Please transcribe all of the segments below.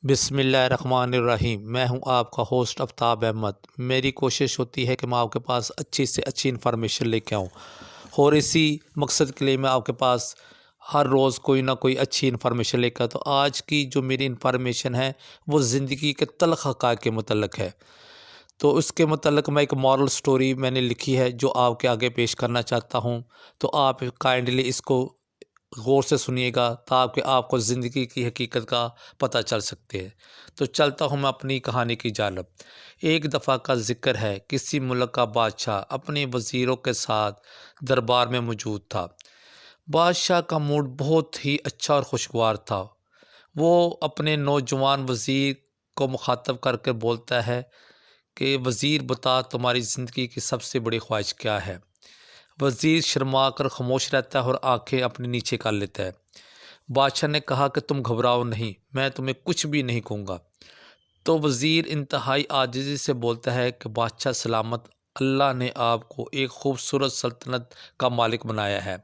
बिस्मिल्लाहिर्रहमानिर्रहीम। मैं हूं आपका होस्ट आफ्ताब अहमद। मेरी कोशिश होती है कि मैं आपके पास अच्छी से अच्छी इन्फॉर्मेशन लेके आऊं और इसी मकसद के लिए मैं आपके पास हर रोज़ कोई ना कोई अच्छी इन्फॉर्मेशन लेकर। तो आज की जो मेरी इन्फॉर्मेशन है वो ज़िंदगी के तल्ख़ हक़ाइक़ के मुतल्लिक़ है। तो उसके मुतल्लिक़ मैं एक मॉरल स्टोरी मैंने लिखी है जो आपके आगे पेश करना चाहता हूँ। तो आप काइंडली इसको गौर से सुनिएगा ताकि आपको ज़िंदगी की हकीकत का पता चल सकते हैं। तो चलता हूँ मैं अपनी कहानी की जानिब। एक दफ़ा का ज़िक्र है, किसी मुल्क का बादशाह अपने वज़ीरों के साथ दरबार में मौजूद था। बादशाह का मूड बहुत ही अच्छा और खुशगवार था। वो अपने नौजवान वज़ीर को मुखातब करके बोलता है कि वज़ीर बता, तुम्हारी ज़िंदगी की सबसे बड़ी ख्वाहिश क्या है। वज़ीर शर्मा कर खामोश रहता है और आंखें अपने नीचे कर लेता है। बादशाह ने कहा कि तुम घबराओ नहीं, मैं तुम्हें कुछ भी नहीं कहूँगा। तो वज़ीर इंतहाई आजिज़ी से बोलता है कि बादशाह सलामत, अल्लाह ने आपको एक खूबसूरत सल्तनत का मालिक बनाया है।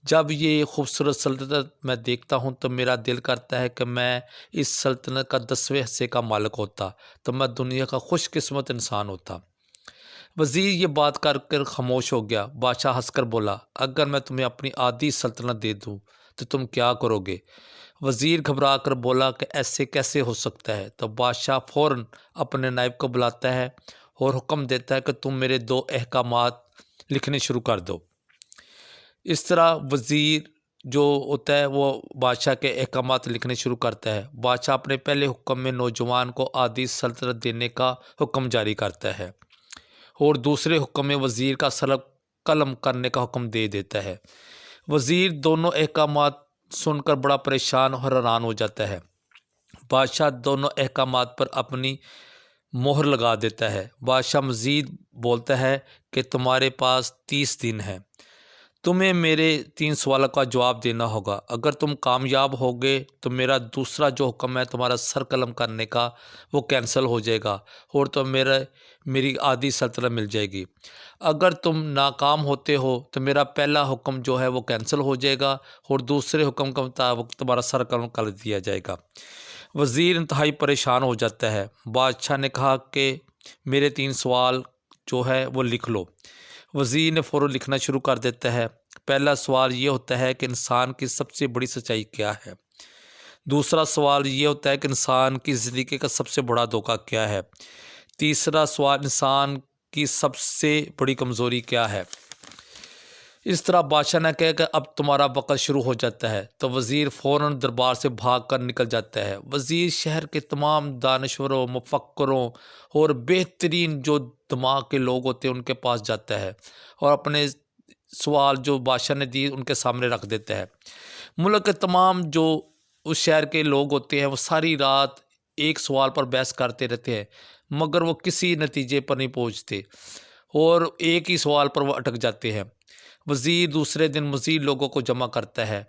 जब ये खूबसूरत सल्तनत मैं देखता हूँ तो मेरा दिल करता है कि मैं इस सल्तनत का 10वें हिस्से का मालिक होता, तो मैं दुनिया का खुशकिस्मत इंसान होता। वज़ीर ये बात कर कर खामोश हो गया। बादशाह हंसकर बोला, अगर मैं तुम्हें अपनी आधी सल्तनत दे दूँ तो तुम क्या करोगे। वज़ीर घबरा कर बोला कि ऐसे कैसे हो सकता है। तो बादशाह फ़ौरन अपने नायब को बुलाता है और हुक्म देता है कि तुम मेरे 2 अहकामात लिखने शुरू कर दो। इस तरह वज़ीर जो होता है वो बादशाह के अहकामात लिखने शुरू करता है। बादशाह अपने पहले हुक्म में नौजवान को आधी सल्तनत देने का हुक्म जारी करता है और दूसरे हुक्म में वज़ीर का सलब कलम करने का हुक्म दे देता है। वज़ीर दोनों अहकामात सुनकर बड़ा परेशान और हैरान हो जाता है। बादशाह दोनों अहकामात पर अपनी मोहर लगा देता है। बादशाह मज़ीद बोलता है कि तुम्हारे पास 30 दिन हैं। तुम्हें मेरे 3 सवालों का जवाब देना होगा। अगर तुम कामयाब होगे तो मेरा दूसरा जो हुक्म है तुम्हारा सर कलम करने का वो कैंसिल हो जाएगा और तो मेरी आधी सल्तनत मिल जाएगी। अगर तुम नाकाम होते हो तो मेरा पहला हुक्म जो है वो कैंसिल हो जाएगा और दूसरे हुक्म के मुताबिक तुम्हारा सर कलम कर दिया जाएगा। वज़ीर इंतहाई परेशान हो जाता है। बादशाह ने कहा कि मेरे 3 सवाल जो है वो लिख लो। वज़ीर ने फ़ौरन लिखना शुरू कर देता है। पहला सवाल ये होता है कि इंसान की सबसे बड़ी सच्चाई क्या है। दूसरा सवाल ये होता है कि इंसान की ज़िंदगी का सबसे बड़ा धोखा क्या है। तीसरा सवाल, इंसान की सबसे बड़ी कमज़ोरी क्या है। इस तरह बादशाह ने कहा कि अब तुम्हारा वक़्त शुरू हो जाता है। तो वज़ीर फ़ौरन दरबार से भाग कर निकल जाता है। वज़ीर शहर के तमाम दानश्वरों, मुफ़क्किरों और बेहतरीन जो दिमाग के लोग होते हैं उनके पास जाता है और अपने सवाल जो बादशाह ने दिए उनके सामने रख देता है। मुल्क के तमाम जो उस शहर के लोग होते हैं वो सारी रात एक सवाल पर बहस करते रहते हैं मगर वो किसी नतीजे पर नहीं पहुंचते और एक ही सवाल पर वो अटक जाते हैं। वज़ीर दूसरे दिन मज़ीद लोगों को जमा करता है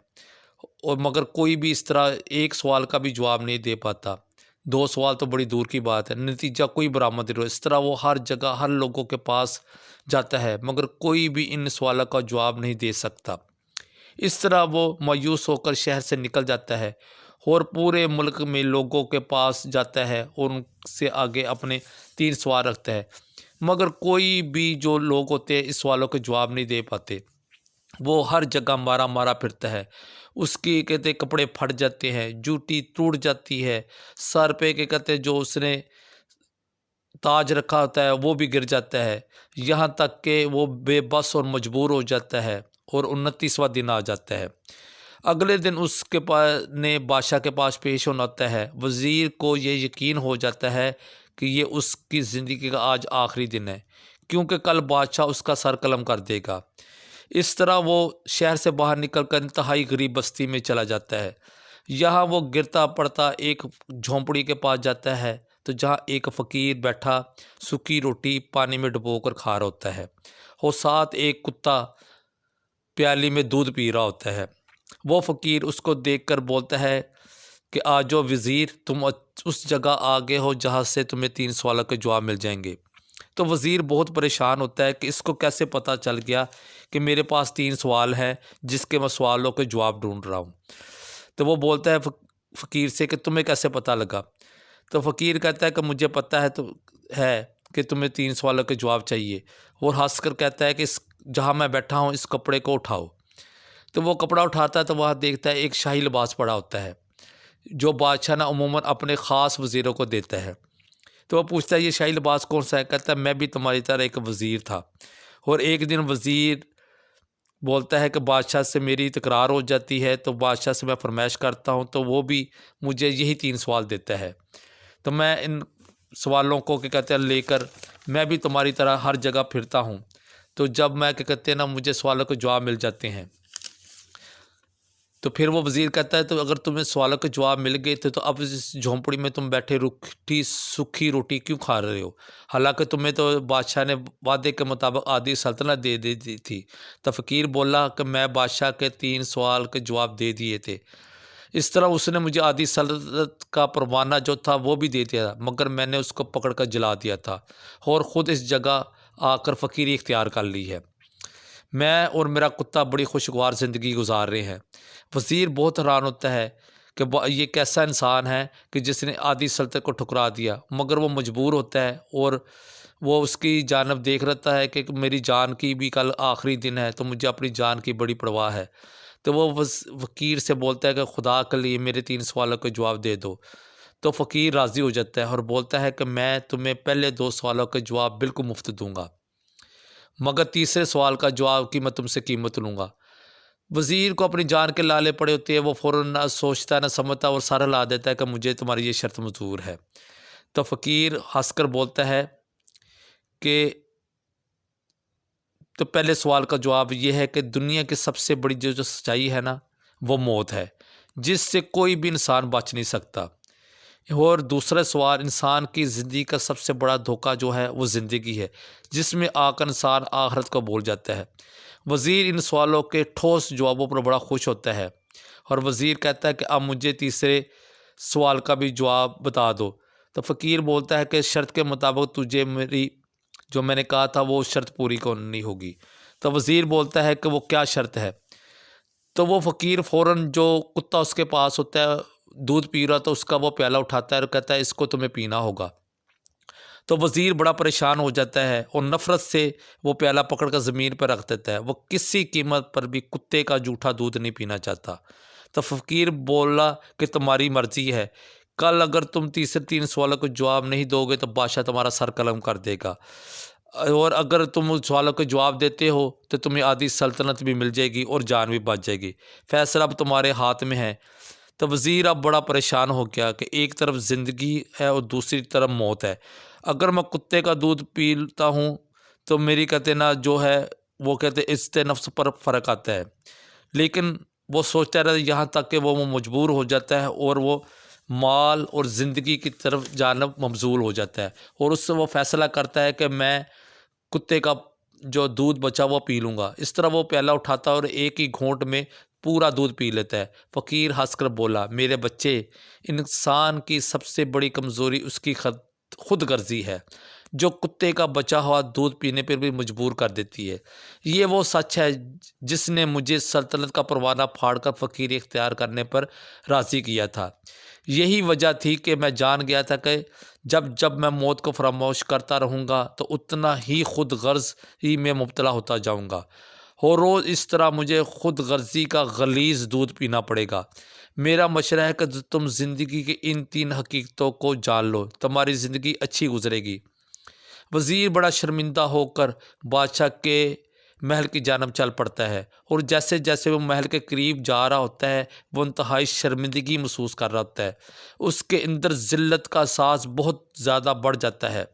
और मगर कोई भी इस तरह एक सवाल का भी जवाब नहीं दे पाता। 2 सवाल तो बड़ी दूर की बात है, नतीजा कोई बरामद नहीं हो। इस तरह वो हर जगह हर लोगों के पास जाता है मगर कोई भी इन सवालों का जवाब नहीं दे सकता। इस तरह वो मायूस होकर शहर से निकल जाता है और पूरे मुल्क में लोगों के पास जाता है और उनसे आगे अपने 3 सवाल रखता है मगर कोई भी जो लोग होते हैं इस सवालों के जवाब नहीं दे पाते। वो हर जगह मारा मारा फिरता है। उसके कहते कपड़े फट जाते हैं, जूती टूट जाती है, सर पे के कहते जो उसने ताज रखा होता है वो भी गिर जाता है। यहाँ तक कि वो बेबस और मजबूर हो जाता है और 29वां दिन आ जाता है। अगले दिन उसके पास ने बादशाह के पास पेश होना होता है। वज़ीर को ये यकीन हो जाता है कि ये उसकी ज़िंदगी का आज आखिरी दिन है क्योंकि कल बादशाह उसका सर कलम कर देगा। इस तरह वो शहर से बाहर निकलकर इंतहाई गरीब बस्ती में चला जाता है। यहाँ वो गिरता पड़ता एक झोंपड़ी के पास जाता है तो जहाँ एक फ़कीर बैठा सूखी रोटी पानी में डुबोकर खा रहा होता है और साथ एक कुत्ता प्याली में दूध पी रहा होता है। वो फ़कीर उसको देखकर बोलता है कि आजो वज़ीर, तुम उस जगह आ गए हो जहाँ से तुम्हें 3 सवालों के जवाब मिल जाएंगे। तो वज़ीर बहुत परेशान होता है कि इसको कैसे पता चल गया कि मेरे पास 3 सवाल हैं जिसके मैं सवालों के जवाब ढूंढ रहा हूँ। तो वो बोलता है फ़कीर से कि तुम्हें कैसे पता लगा? तो फ़कीर कहता है कि मुझे पता है तो है कि तुम्हें 3 सवालों के जवाब चाहिए, और हँसकर कहता है कि इस जहाँ मैं बैठा हूँ इस कपड़े को उठाओ। तो वो कपड़ा उठाता है तो वह देखता है एक शाही लिबास पड़ा होता है, जो बादशाह ना अमूमन अपने ख़ास वज़ीरों को देता है। तो वो पूछता है ये शाही लिबास कौन-सा है? कहता है मैं भी तुम्हारी तरह एक वज़ीर था, और एक दिन वज़ीर बोलता है कि बादशाह से मेरी तकरार हो जाती है, तो बादशाह से मैं फ़रमाइश करता हूँ तो वो भी मुझे यही 3 सवाल देता है। तो मैं इन सवालों को क्या कहते हैं लेकर मैं भी तुम्हारी तरह हर जगह फिरता हूँ। तो जब मैं क्या कहते हैं ना मुझे सवालों के जवाब मिल जाते हैं, तो फिर वो वज़ीर कहता है तो अगर तुम्हें सवालों के जवाब मिल गए थे तो अब इस झोंपड़ी में तुम बैठे रूखी सूखी रोटी क्यों खा रहे हो? हालाँकि तुम्हें तो बादशाह ने वादे के मुताबिक आधी सल्तनत दे दी दी थी। तो फ़कीर बोला कि मैं बादशाह के 3 सवाल के जवाब दे दिए थे। इस तरह उसने मुझे आधी सल्तनत का परवाना जो था वो भी दे दिया, मगर मैंने उसको पकड़ कर जला दिया था और ख़ुद इस जगह आकर फ़कीरी इख्तियार कर ली है। मैं और मेरा कुत्ता बड़ी खुशगवार ज़िंदगी गुजार रहे हैं। वज़ीर बहुत हैरान होता है कि ये कैसा इंसान है कि जिसने आधी सल्तनत को ठुकरा दिया, मगर वो मजबूर होता है और वो उसकी जानब देख रहता है कि मेरी जान की भी कल आखिरी दिन है, तो मुझे अपनी जान की बड़ी परवाह है। तो वो फ़कीर से बोलता है कि खुदा के लिए मेरे 3 सवालों के जवाब दे दो। तो फ़कीर राज़ी हो जाता है और बोलता है कि मैं तुम्हें पहले 2 सवालों के जवाब बिल्कुल मुफ़्त दूँगा, मगर तीसरे सवाल का जवाब की मैं तुमसे कीमत लूँगा। वज़ीर को अपनी जान के लाले पड़े होते हैं, वो फ़ौरन ना सोचता ना समझता और सारा ला देता है कि मुझे तुम्हारी ये शर्त मंज़ूर है। तो फ़कीर हँसकर बोलता है कि तो पहले सवाल का जवाब ये है कि दुनिया की सबसे बड़ी जो सच्चाई है ना, वो मौत है, जिससे कोई भी इंसान बच नहीं सकता। और दूसरा सवाल, इंसान की ज़िंदगी का सबसे बड़ा धोखा जो है वो ज़िंदगी है, जिसमें आकर इंसान आखिरत को भूल जाता है। वज़ीर इन सवालों के ठोस जवाबों पर बड़ा खुश होता है और वज़ीर कहता है कि अब मुझे तीसरे सवाल का भी जवाब बता दो। तो फ़कीर बोलता है कि शर्त के मुताबिक तुझे मेरी जो मैंने कहा था वो शर्त पूरी करनी होगी। तो वज़ीर बोलता है कि वो क्या शर्त है? तो वो फ़कीर फ़ौरन जो कुत्ता उसके पास होता है दूध पी रहा, तो उसका वो प्याला उठाता है और कहता है इसको तुम्हें पीना होगा। तो वज़ीर बड़ा परेशान हो जाता है और नफ़रत से वो प्याला पकड़ कर ज़मीन पर रख देता है। वो किसी कीमत पर भी कुत्ते का जूठा दूध नहीं पीना चाहता। तो फ़कीर बोला कि तुम्हारी मर्ज़ी है, कल अगर तुम तीसरे 3 सवालों को जवाब नहीं दोगे तो बादशाह तुम्हारा सर कलम कर देगा, और अगर तुम उन सवालों के जवाब देते हो तो तुम्हें आधी सल्तनत भी मिल जाएगी और जान भी बच जाएगी। फ़ैसला अब तुम्हारे हाथ में है। तो वज़ीर अब बड़ा परेशान हो गया कि एक तरफ ज़िंदगी है और दूसरी तरफ मौत है। अगर मैं कुत्ते का दूध पीता हूँ तो मेरी कहते ना जो है वो कहते इज़्ज़त नफ्स पर फ़र्क आता है। लेकिन वो सोचता रहा यहाँ तक कि वो मजबूर हो जाता है और वो माल और ज़िंदगी की तरफ जानब मबज़ूल हो जाता है, और उससे वो फ़ैसला करता है कि मैं कुत्ते का जो दूध बचा वो पी लूँगा। इस तरह वो प्याला उठाता है और एक ही घूँट में पूरा दूध पी लेता है। फ़कीर हँसकर बोला, मेरे बच्चे, इंसान की सबसे बड़ी कमज़ोरी उसकी खुदगर्ज़ी है, जो कुत्ते का बचा हुआ दूध पीने पर भी मजबूर कर देती है। ये वो सच है जिसने मुझे सल्तनत का परवाना फाड़कर फ़कीरी इख्तियार करने पर राज़ी किया था। यही वजह थी कि मैं जान गया था कि जब जब मैं मौत को फरामोश करता रहूँगा तो उतना ही खुद गर्ज़ ही में मुब्तला होता जाऊँगा, और रोज़ इस तरह मुझे खुद गर्ज़ी का गलीज़ दूध पीना पड़ेगा। मेरा मशवरा है कि तुम ज़िंदगी की इन 3 हकीकतों को जान लो, तुम्हारी ज़िंदगी अच्छी गुजरेगी। वज़ीर बड़ा शर्मिंदा होकर बादशाह के महल की जानब चल पड़ता है, और जैसे जैसे वो महल के करीब जा रहा होता है वो इंतहाई शर्मिंदगी महसूस कर रहा होता है। उसके अंदर ज़िल्लत का एहसास बहुत ज़्यादा बढ़ जाता है।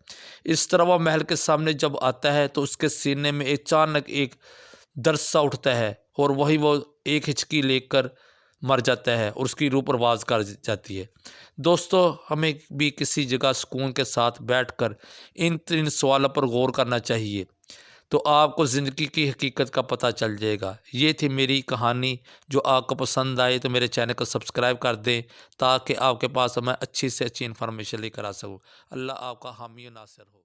इस तरह वह महल के सामने जब आता है तो उसके सीने में अचानक एक दर्द सा उठता है और वही वो एक हिचकी लेकर मर जाता है और उसकी रूह परवाज कर जाती है। दोस्तों, हमें भी किसी जगह सुकून के साथ बैठकर इन 3 सवालों पर गौर करना चाहिए, तो आपको ज़िंदगी की हकीकत का पता चल जाएगा। ये थी मेरी कहानी। जो आपको पसंद आए तो मेरे चैनल को सब्सक्राइब कर दें, ताकि आपके पास मैं अच्छी से अच्छी इन्फॉर्मेशन लेकर आ सकूँ। अल्लाह आपका हामी और नासिर हो।